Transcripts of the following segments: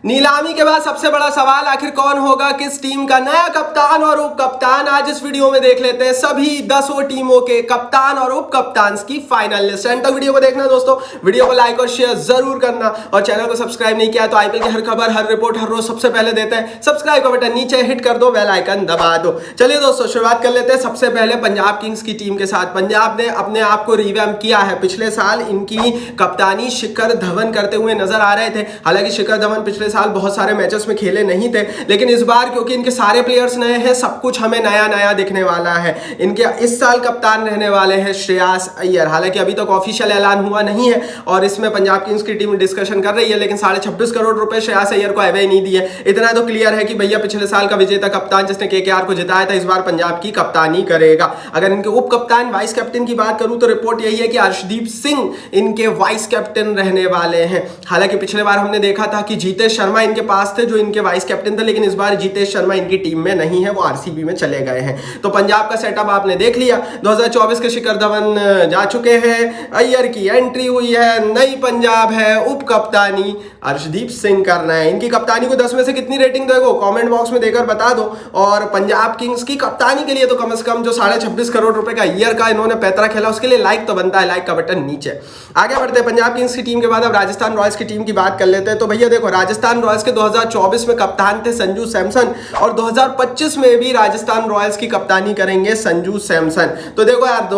नीलामी के बाद सबसे बड़ा सवाल आखिर कौन होगा किस टीम का नया कप्तान और उप कप्तान। आज इस वीडियो में देख लेते हैं सभी 10 टीमों के कप्तान और उप कप्तान की फाइनल लिस्ट। एंड तक वीडियो को देखना दोस्तों, वीडियो को लाइक और शेयर जरूर करना और चैनल को सब्सक्राइब नहीं किया तो आईपीएल की हर खबर हर रिपोर्ट हर रोज सबसे पहले देते हैं। सब्सक्राइब का बटन नीचे हिट कर दो, बेल आइकन दबा दो। चलिए दोस्तों शुरुआत कर लेते हैं सबसे पहले पंजाब किंग्स की टीम के साथ। पंजाब ने अपने आप को रिवैम्प किया है। पिछले साल इनकी कप्तानी शिखर धवन करते हुए नजर आ रहे थे। हालांकि शिखर धवन पिछले साल बहुत सारे मैचेस में खेले नहीं थे, लेकिन इस बार क्योंकि इनके सारे प्लेयर्स नए हैं, सब कुछ हमें नया नया दिखने वाला है। इनके इस साल कप्तान रहने वाले हैं श्रेयस अय्यर। हालांकि अभी तक ऑफिशियल ऐलान हुआ नहीं है और इसमें पंजाब किंग्स की टीम डिस्कशन कर रही है, लेकिन 26.5 करोड़ रुपए श्रेयस अय्यर को अवे नहीं दिए। इतना तो क्लियर है कि भैया पिछले साल का विजेता कप्तान जिसने केकेआर को जिताया था, इस बार पंजाब की कप्तानी करेगा। अगर इनके उप कप्तान वाइस कैप्टन की बात करूं तो रिपोर्ट यही है कि अर्शदीप सिंह इनके वाइस कैप्टन रहने वाले हैं। हालांकि पिछले बार हमने देखा था कि जीतेश शर्मा इनके पास थे जो इनके वाइस कैप्टन थे, लेकिन इस बार जीतेश शर्मा इनकी टीम में नहीं है, वो आरसीबी में चले गए हैं। तो पंजाब का सेटअप आपने देख लिया। 2024 के शिखर धवन जा चुके हैं, अय्यर की एंट्री हुई है, नई पंजाब है, उप कप्तानी अर्शदीप सिंह करना है। इनकी कप्तानी को 10 में से कितनी रेटिंग दोगे कमेंट बॉक्स में देकर बता दो। और पंजाब किंग्स की कप्तानी के लिए तो कम से कम जो 26.5 करोड़ रुपए का ईयर का इन्होंने पैतरा खेला, उसके लिए लाइक तो बनता है, लाइक का बटन नीचे। आगे बढ़ते हैं पंजाब किंग्स की टीम के बाद अब राजस्थान रॉयल्स की टीम की बात कर लेते हैं। तो भैया देखो, राजस्थान रॉयल्स के 2024 में कप्तान थे संजू सैमसन और 2025 में भी राजस्थान रॉयल्स की कप्तानी करेंगे संजू सैमसन। तो देखो यार,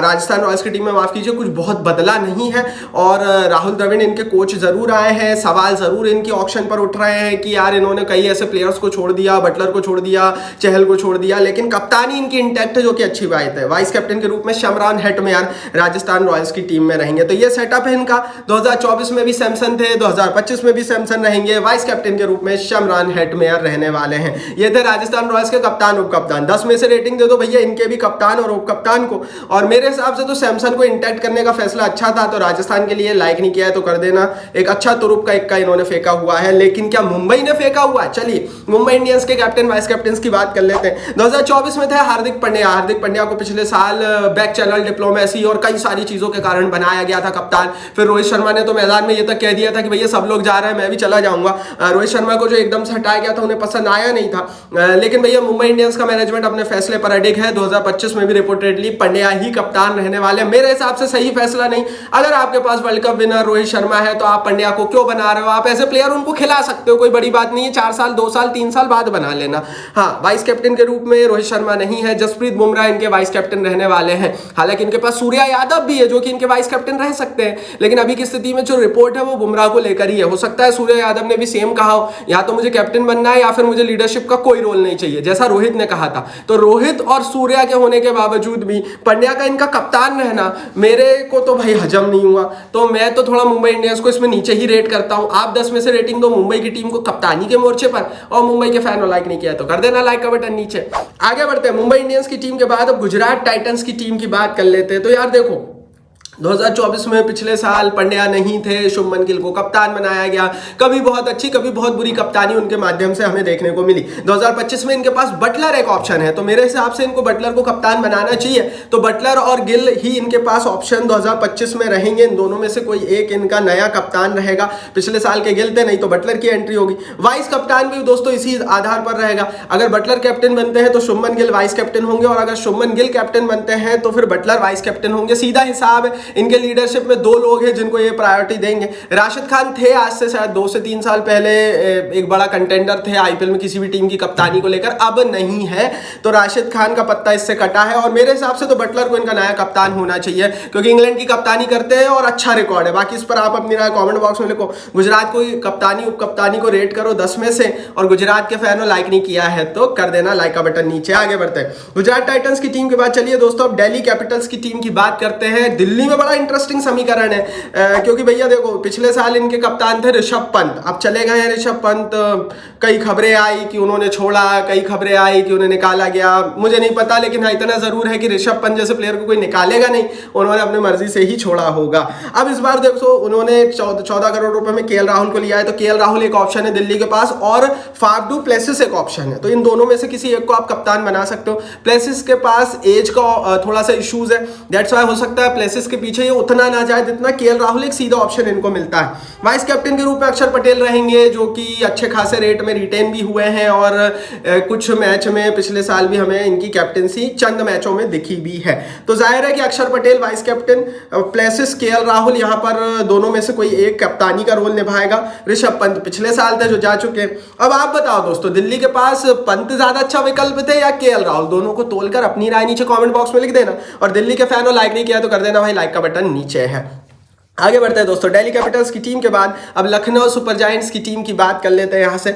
राजस्थान रॉयल्स की टीम में माफ कीजिए कुछ बहुत बदला नहीं है और राहुल द्रविड़ इनके कोच जरूर आए हैं। सवाल जरूर इनकी ऑक्शन पर उठ रहे हैं कि यार इन्होंने कई ऐसे प्लेयर्स को छोड़ दिया, बटलर को छोड़ दिया, चहल को छोड़ दिया, लेकिन कप्तानी इनकी इंटैक्ट है, जो कि अच्छी बात है। वाइस कैप्टन के रूप में शमरान हेटमेयर राजस्थान रॉयल्स की टीम में रहेंगे। तो ये सेटअप है इनका। 2024 में भी सैमसन थे, 2025 में भी सैमसन रहेंगे। वाइस कैप्टन के रूप में शमरान हेटमेयर रहने वाले हैं। ये थे राजस्थान रॉयल्स के कप्तान उप कप्तान। 10 में से रेटिंग दे दो भैया इनके भी कप्तान और उप कप्तान को। और मेरे हिसाब से तो सैमसन को इंटैक्ट करने का फैसला अच्छा था, तो राजस्थान के लिए लाइक नहीं किया है तो कर देना। एक अच्छा तुरुप का इक्का इन्होंने फेंका हुआ है, लेकिन क्या मुंबई ने फेंका हुआ है? चलिए मुंबई इंडियंस के कैप्टन वाइस कैप्टन की बात कर लेते हैं। 2024 में थे हार्दिक पांड्या। हार्दिक पांड्या को पिछले साल बैक चैनल डिप्लोमेसी और कई सारी चीजों के कारण बनाया गया था कप्तान। फिर रोहित शर्मा ने तो मैदान में ये तक कह दिया था कि भैया सब लोग जा रहे हैं, मैं भी चला जाऊंगा। रोहित शर्मा को जो एकदम से हटाया गया था उन्हें पसंद आया नहीं था, लेकिन भैया मुंबई इंडियंस का मैनेजमेंट अपने फैसले पर अडिग है। 2025 में भी रिपोर्टेडली पांड्या ही कप्तान रहने वाले। मेरे हिसाब से सही फैसला नहीं। अगर आपके पास world cup winner Rohit Sharma है तो आप पांड्या को क्यों बना रहे हो? आप ऐसे प्लेयर उनको खिला सकते हो, कोई बड़ी बात नहीं है। 4 साल 2 साल 3 साल बाद बना लेना। हाँ, वाइस कैप्टन के रूप में रोहित शर्मा नहीं है, जसप्रीत बुमराह इनके वाइस कैप्टन रहने वाले हैं। हालांकि इनके पास सूर्या यादव भी है जो कि इनके वाइस कैप्टन रह सकते हैं, लेकिन अभी की स्थिति में जो रिपोर्ट है वो बुमराह को लेकर ही है। हो सकता है सूर्या यादव ने भी सेम कहा हो, या तो मुझे कैप्टन बनना है या फिर मुझे लीडरशिप का कोई रोल नहीं चाहिए, जैसा रोहित ने कहा था। तो रोहित और सूर्या के होने के बावजूद भी पांड्या का इनका कप्तान रहना मेरे को तो भाई हजम नहीं हुआ। तो मैं तो थोड़ा मुंबई इंडियंस को इसमें नीचे ही रेट करता हूं। आप 10 में से रेटिंग दो मुंबई की टीम को कप्तानी के मोर्चे पर, और मुंबई के फैन लाइक नहीं किया तो कर देना लाइक का बटन नीचे। आगे बढ़ते हैं मुंबई इंडियंस की टीम के बाद अब गुजरात टाइटंस की टीम की बात कर लेते हैं। तो यार देखो, 2024 में पिछले साल पांड्या नहीं थे, शुभमन गिल को कप्तान बनाया गया। कभी बहुत अच्छी कभी बहुत बुरी कप्तानी उनके माध्यम से हमें देखने को मिली। 2025 में इनके पास बटलर एक ऑप्शन है, तो मेरे हिसाब से इनको बटलर को कप्तान बनाना चाहिए। तो बटलर और गिल ही इनके पास ऑप्शन 2025 में रहेंगे। इन दोनों में से कोई एक इनका नया कप्तान रहेगा। पिछले साल के गिल थे, नहीं तो बटलर की एंट्री होगी। वाइस कप्तान भी दोस्तों इसी आधार पर रहेगा। अगर बटलर कैप्टन बनते हैं तो शुभमन गिल वाइस कैप्टन होंगे, और अगर शुभमन गिल कैप्टन बनते हैं तो फिर बटलर वाइस कैप्टन होंगे। सीधा हिसाब है। इनके लीडरशिप में 2 लोग हैं जिनको ये प्रायोरिटी देंगे। राशिद खान थे आज से शायद 2 से 3 साल पहले एक बड़ा कंटेंडर थे आईपीएल में किसी भी टीम की कप्तानी को लेकर, अब नहीं है। तो राशिद खान का पत्ता इससे कटा है और मेरे हिसाब से तो बटलर को इनका नया कप्तान होना चाहिए, क्योंकि इंग्लैंड की कप्तानी करते हैं और अच्छा रिकॉर्ड है। बाकी इस पर आप अपनी राय कमेंट बॉक्स में लिखो। गुजरात को कप्तानी उप कप्तानी को रेट करो 10 में से, और गुजरात के फैनों लाइक नहीं किया है तो कर देना लाइक का बटन नीचे। आगे बढ़ते हैं गुजरात टाइटंस की टीम के बाद चलिए दोस्तों अब दिल्ली कैपिटल्स की टीम की बात करते हैं। दिल्ली में बड़ा इंटरेस्टिंग समीकरण है, क्योंकि भैया देखो पिछले साल इनके कप्तान थे ऋषभ पंत। अब चले गए हैं ऋषभ पंत। कई खबरें आई कि उन्होंने छोड़ा, कई खबरें आई कि उन्हें निकाला गया, मुझे नहीं पता, लेकिन हाँ इतना जरूर है कि ऋषभ पंत जैसे प्लेयर को कोई निकालेगा नहीं, उन्होंने अपनी मर्जी से ही छोड़ा होगा। अब इस बार देखो उन्होंने 14 करोड़ रुपए में केएल राहुल को लिया है, तो केएल राहुल एक ऑप्शन है दिल्ली के पास और फाफ डू प्लेसिस एक ऑप्शन है। तो इन दोनों में से किसी एक को आप कप्तान बना सकते हो। प्लेसिस के पास एज का थोड़ा सा इश्यूज है, दैट्स वाई हो सकता है प्लेसिस के पीछे ये उतना ना जाए जितना केएल राहुल एक सीधा ऑप्शन इनको मिलता है। वाइस कैप्टन के रूप में अक्षर पटेल रहेंगे, जो कि अच्छे खासे रेट में रिटेन भी हुए हैं और कुछ मैच में पिछले साल भी हमें इनकी कैप्टनसी चंद मैचों में दिखी भी है। तो जाहिर है कि Akshar Patel vice captain Plessis KL Rahul, यहाँ पर दोनों में से कोई एक कप्तानी का रोल निभाएगा। ऋषभ पंत पिछले साल थे जो जा चुके। अब आप बताओ दोस्तों, दिल्ली के पास पंत ज्यादा अच्छा विकल्प थे या केएल राहुल? दोनों को तोलकर अपनी राय नीचे कमेंट बॉक्स में लिख देना, और दिल्ली के फैन हो लाइक नहीं किया तो कर देना भाई, लाइक का बटन नीचे है। आगे बढ़ते हैं दोस्तों, दिल्ली कैपिटल्स की टीम के बाद अब लखनऊ सुपर जायंट्स की टीम की बात कर लेते हैं यहाँ से।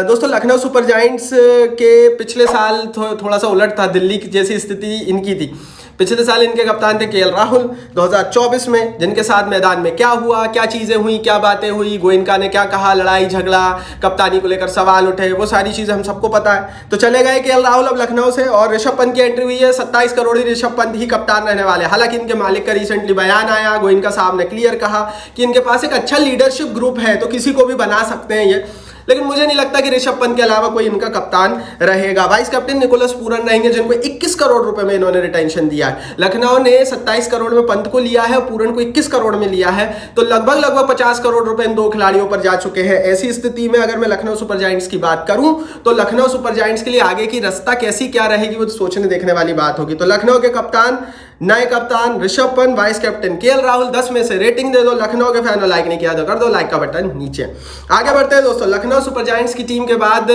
दोस्तों लखनऊ सुपर जायंट्स के पिछले साल थोड़ा सा उलट था, दिल्ली की जैसी स्थिति इनकी थी। पिछले साल इनके कप्तान थे केएल राहुल। 2024 में जिनके साथ मैदान में क्या हुआ, क्या चीज़ें हुई, क्या बातें हुई, गोयनका ने क्या कहा, लड़ाई झगड़ा, कप्तानी को लेकर सवाल उठे, वो सारी चीज़ें हम सबको पता है। तो चले गए केएल राहुल अब लखनऊ से, और ऋषभ पंत की एंट्री हुई है। 27 करोड़ ऋषभ पंत ही कप्तान रहने वाले। हालांकि इनके मालिक का रिसेंटली बयान आया, गोयनका साहब ने क्लियर कहा कि इनके पास एक अच्छा लीडरशिप ग्रुप है, तो किसी को भी बना सकते हैं ये। लेकिन मुझे नहीं लगता कि ऋषभ पंत के अलावा कोई इनका कप्तान रहेगा। वाइस कैप्टन निकोलस पूरन रहेंगे, जिनको 21 करोड़ रुपए में इन्होंने रिटेंशन दिया है। लखनऊ ने 27 करोड़ में पंत को लिया है, पूरन को 21 करोड़ में लिया है, तो लगभग 50 करोड़ रुपए इन दो खिलाड़ियों पर जा चुके हैं। ऐसी स्थिति में अगर मैं लखनऊ सुपर जायंट्स की बात करूं तो लखनऊ सुपर जायंट्स के लिए आगे की रास्ता कैसी क्या रहेगी वो सोचने देखने वाली बात होगी। तो लखनऊ के कप्तान, नए कप्तान Rishabh Pant, vice captain KL Rahul. 10 में से रेटिंग दे दो। लखनऊ के फैन लाइक नहीं किया तो कर दो लाइक का बटन नीचे। आगे बढ़ते हैं दोस्तों, लखनऊ सुपर जायंट्स की टीम के बाद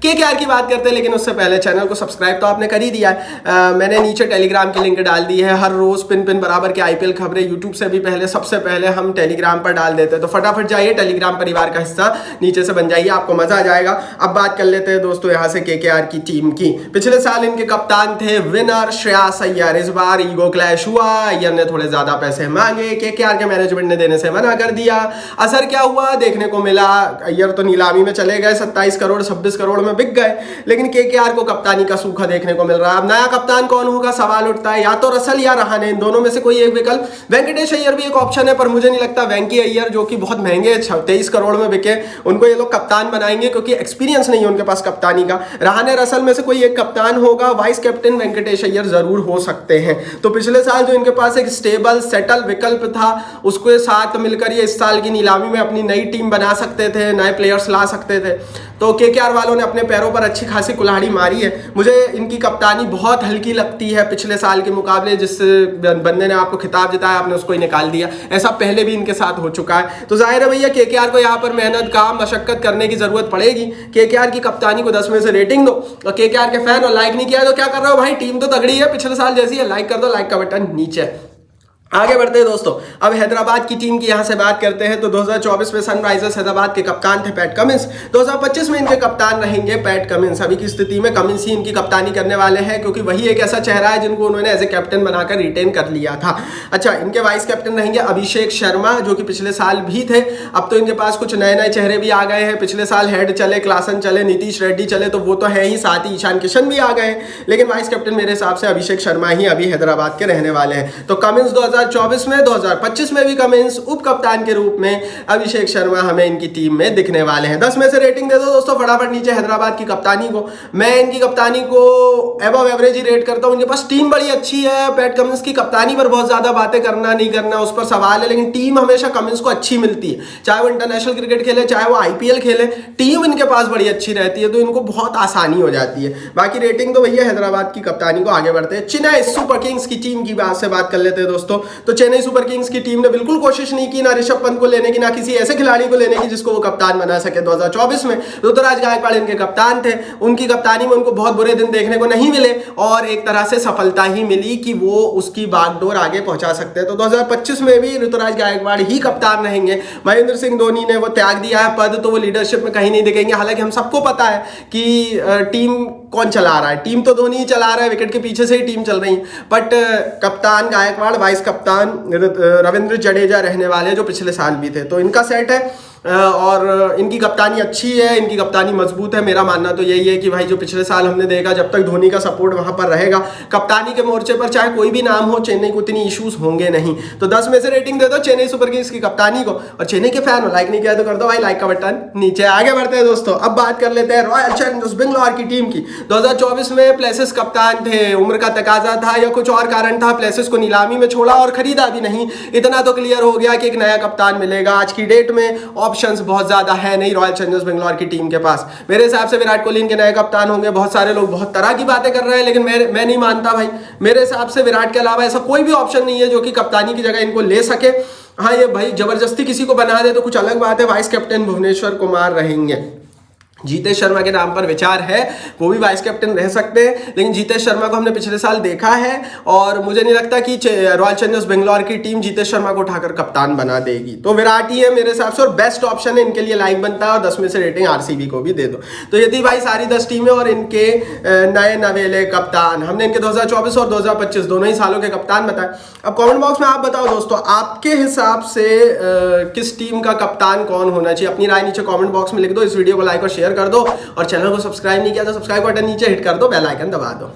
केकेआर की बात करते हैं, लेकिन उससे पहले चैनल को सब्सक्राइब तो आपने कर ही दिया है। मैंने नीचे टेलीग्राम की लिंक डाल दी है। हर रोज पिन बराबर के आईपीएल खबरें यूट्यूब से भी पहले, सबसे पहले हम टेलीग्राम पर डाल देते हैं, तो फटाफट जाइए टेलीग्राम परिवार का हिस्सा नीचे से बन जाइए, आपको मजा आ जाएगा। अब बात कर लेते हैं दोस्तों यहाँ से केकेआर की टीम की। पिछले साल इनके कप्तान थे विनर श्रेयस अय्यर। इस बार ईगो क्लैश हुआ, अय्यर ने थोड़े ज्यादा पैसे मांगे, केकेआर के मैनेजमेंट ने देने से मना कर दिया। असर क्या हुआ देखने को मिला, अय्यर तो नीलामी में चले गए, 27 करोड़ 26 करोड़ में बिक गए, लेकिन केकेआर को कप्तानी का सूखा देखने को मिल रहा है। अब नया कप्तान कौन होगा सवाल उठता है, या तो रसल या रहाणे, इन दोनों में से कोई एक विकल्प। वेंकटेश अय्यर भी एक ऑप्शन है, पर मुझे नहीं लगता वेंकी अय्यर जो कि बहुत महंगे 23 करोड़ में बिके, उनको ये लोग कप्तान बनाएंगे, क्योंकि एक्सपीरियंस नहीं है उनके पास कप्तानी का। रहाणे रसल में से कोई एक कप्तान होगा, वाइस कैप्टन वेंकटेश अय्यर जरूर हो सकते हैं। तो पिछले साल जो इनके पास एक स्टेबल सेटल विकल्प था, उसके साथ मिलकर ये इस साल की नीलामी में अपनी नई टीम बना सकते थे, नए प्लेयर्स ला सकते थे। तो केकेआर वालों ने अपने पैरों पर अच्छी खासी कुल्हाड़ी मारी है। मुझे इनकी कप्तानी बहुत हल्की लगती है पिछले साल के मुकाबले। जिस बंदे ने आपको खिताब जिताया आपने उसको ही निकाल दिया, ऐसा पहले भी इनके साथ हो चुका है। तो जाहिर है भैया केकेआर को यहाँ पर मेहनत, काम, मशक्कत करने की जरूरत पड़ेगी। केकेआर की कप्तानी को 10 में से रेटिंग दो। और केकेआर के फैन और लाइक नहीं किया तो क्या कर रहे हो भाई, टीम तो तगड़ी है, पिछले साल जैसी है, लाइक कर दो, लाइक का बटन नीचे। आगे बढ़ते हैं दोस्तों, अब हैदराबाद की टीम की यहां से बात करते हैं। तो 2024 में सनराइजर्स हैदराबाद के कप्तान थे पैट कमिंस। 2025 में इनके कप्तान रहेंगे पैट कमिंस। अभी की स्थिति में कमिंस ही इनकी कप्तानी करने वाले हैं, क्योंकि वही एक ऐसा चेहरा है जिनको उन्होंने एज ए कैप्टन बनाकर रिटेन कर लिया था। अच्छा, इनके वाइस कैप्टन रहेंगे अभिषेक शर्मा, जो कि पिछले साल भी थे। अब तो इनके पास कुछ नए नए चेहरे भी आ गए हैं। पिछले साल हेड चले, क्लासन चले, नीतीश रेड्डी चले, तो वो तो है ही, साथ ही ईशान किशन भी आ गए। लेकिन वाइस कैप्टन मेरे हिसाब से अभिषेक शर्मा ही अभी हैदराबाद के रहने वाले हैं। तो कमिंस 2024 में, 2025 में भी कमिंस उप कप्तान के रूप में, अभिषेक शर्मा हमें इनकी टीम में दिखने वाले हैं। 10 में से रेटिंग दे दो दोस्तों फटाफट नीचे हैदराबाद की कप्तानी को। मैं इनकी कप्तानी को एबव एवरेज ही रेट करता हूं। इनके पास टीम बड़ी अच्छी है। पैट कमिंस की कप्तानी पर बहुत ज्यादा बातें करना नहीं करना उस पर सवाल है, लेकिन टीम हमेशा कमिंस को अच्छी मिलती है। चाहे वो इंटरनेशनल क्रिकेट खेले, चाहे वो आईपीएल खेले, टीम इनके पास बड़ी अच्छी रहती है, तो इनको बहुत आसानी हो जाती है। बाकी रेटिंग तो भैया हैदराबाद की कप्तानी को। आगे बढ़ते हैं चेन्नई सुपर किंग्स की टीम की बात कर लेते हैं दोस्तों। तो चेन्नई सुपर किंग्स की टीम ने बिल्कुल कोशिश नहीं की, ना ऋषभ पंत को लेने की, ना किसी ऐसे खिलाड़ी को लेने की जिसको वो कप्तान बना सके। 2024 में ऋतुराज गायकवाड़ इनके कप्तान थे। उनकी कप्तानी में उनको बहुत बुरे दिन देखने को नहीं मिले, और एक तरह से सफलता ही मिली कि वो उसकी बागडोर आगे पहुंचा सकते हैं। तो 2025 में भी ऋतुराज गायकवाड़ ही कप्तान रहेंगे। महेंद्र सिंह धोनी ने वो त्याग दिया है पद, तो वो लीडरशिप में कहीं नहीं दिखेंगे। हालांकि हम सबको पता है कि टीम कौन चला रहा है, टीम तो धोनी ही चला रहा है, विकेट के पीछे से ही टीम चल रही है। बट कप्तान गायकवाड़, वाइस कप्तान रविंद्र जडेजा रहने वाले, जो पिछले साल भी थे, तो इनका सेट है। और इनकी कप्तानी अच्छी है, इनकी कप्तानी मजबूत है। मेरा मानना तो यही है कि भाई जो पिछले साल हमने देखा, जब तक धोनी का सपोर्ट वहां पर रहेगा कप्तानी के मोर्चे पर, चाहे कोई भी नाम हो, चेन्नई को इतनी इश्यूज होंगे नहीं। तो 10 में से रेटिंग दे दो चेन्नई सुपर किंग्स की कप्तानी को। और चेन्नई के फैन हो, लाइक नहीं किया तो कर दो भाई लाइक का बटन नीचे। आगे बढ़ते हैं दोस्तों, अब बात कर लेते हैं रॉयल चैलेंजर्स बेंगलोर की टीम की। 2024 में प्लेसिस कप्तान थे, उम्र का तकाजा था या कुछ और कारण था, प्लेसिस को नीलामी में छोड़ा और खरीदा भी नहीं। इतना तो क्लियर हो गया कि एक नया कप्तान मिलेगा। आज की डेट में ऑप्शंस बहुत ज्यादा है नहीं रॉयल चैलेंजर्स बेंगलोर की टीम के पास। मेरे हिसाब से विराट कोहली इनके नए कप्तान होंगे। बहुत सारे लोग बहुत तरह की बातें कर रहे हैं, लेकिन मैं नहीं मानता भाई। मेरे हिसाब से विराट के अलावा ऐसा कोई भी ऑप्शन नहीं है जो कि कप्तानी की जगह इनको ले सके। हाँ, ये भाई जबरदस्ती किसी को बना दे तो कुछ अलग बात है। वाइस कैप्टन भुवनेश्वर कुमार रहेंगे। जीतेश शर्मा के नाम पर विचार है, वो भी वाइस कैप्टन रह सकते हैं, लेकिन जीतेश शर्मा को हमने पिछले साल देखा है और मुझे नहीं लगता कि रॉयल चैलेंजर्स बेंगलोर की टीम जीतेश शर्मा को उठाकर कप्तान बना देगी। तो विराट ही है मेरे हिसाब से और बेस्ट ऑप्शन है इनके लिए, लाइक बनता है। और 10 में से रेटिंग आरसीबी को भी दे दो। तो ये थी भाई सारी 10 टीमें और इनके नए नवेले कप्तान। हमने इनके 2024 और 2025 दोनों ही सालों के कप्तान बताए। अब कॉमेंट बॉक्स में आप बताओ दोस्तों, आपके हिसाब से किस टीम का कप्तान कौन होना चाहिए? अपनी राय नीचे कॉमेंट बॉक्स में लिख दो। इस वीडियो को लाइक और शेयर कर दो और चैनल को सब्सक्राइब नहीं किया तो सब्सक्राइब बटन नीचे हिट कर दो, बेल आइकन दबा दो।